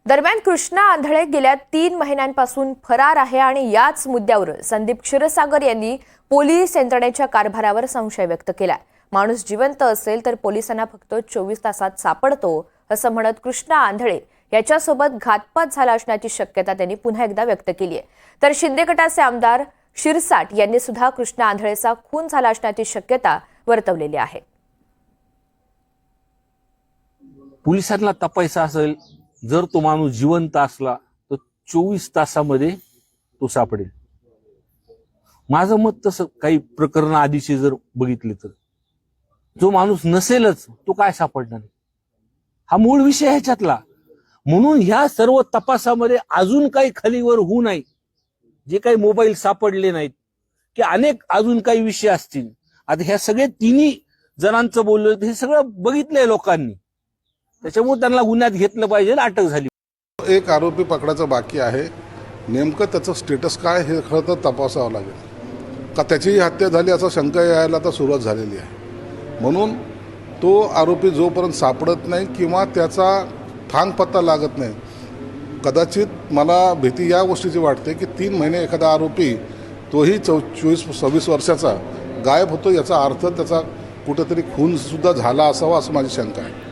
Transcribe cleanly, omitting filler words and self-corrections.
दरम्यान कृष्णा आंधळे गेल्या 3 महिन्यांपासून फरार आहे आणि याच मुद्द्यावर संदीप क्षीरसागर यांनी पोलीस यंत्रणेच्या कारभारावर संशय व्यक्त केलाय। माणूस जिवंत असेल तर पोलिसांना फक्त 24 तासात सापडतो असं म्हणत कृष्णा आंधळे याच्यासोबत घातपात झाला असण्याची शक्यता त्यांनी पुन्हा एकदा व्यक्त केली आहे। तर शिंदे गटाचे आमदार शिरसाट यांनी सुद्धा कृष्णा आंधळेचा खून झाला असण्याची शक्यता वर्तवलेली आहे। पोलिसांना तपासायचा असेल, जर तो माणूस जिवंत असला तर 24 तासामध्ये तो सापडेल। माझं मत तसं काही प्रकरण आधीचे जर बघितले तर जो माणूस नसेलच तो काय सापडणार, हा मूळ विषय ह्याच्यातला। म्हणून ह्या सर्व तपासामध्ये अजून काही खालीवर होऊ नये, जे काही मोबाईल सापडले नाहीत की अनेक अजून काही विषय असतील। आता ह्या सगळे तिन्ही जणांचं बोललो हे सगळं बघितलंय लोकांनी, त्याच्यामुळे त्यांना गुन्ह्यात घेतलं पाहिजे, अटक झाली। एक आरोपी पकडायचा बाकी आहे, नेमकं त्याचं स्टेटस काय हे खरं तर तपासावं लागेल का त्याचीही हत्या झाली असं शंका यायला तर सुरुवात झालेली आहे। म्हणून तो आरोपी जोपर्यंत सापडत नाही किंवा त्याचा थांग पत्ता लागत नाही, कदाचित मला भीती या गोष्टीची वाटते की 3 महिने एखादा आरोपी तोही 24-26 वर्षाचा गायब होतो, याचा अर्थ त्याचा कुठेतरी खून सुद्धा झाला असावा असं माझी शंका आहे।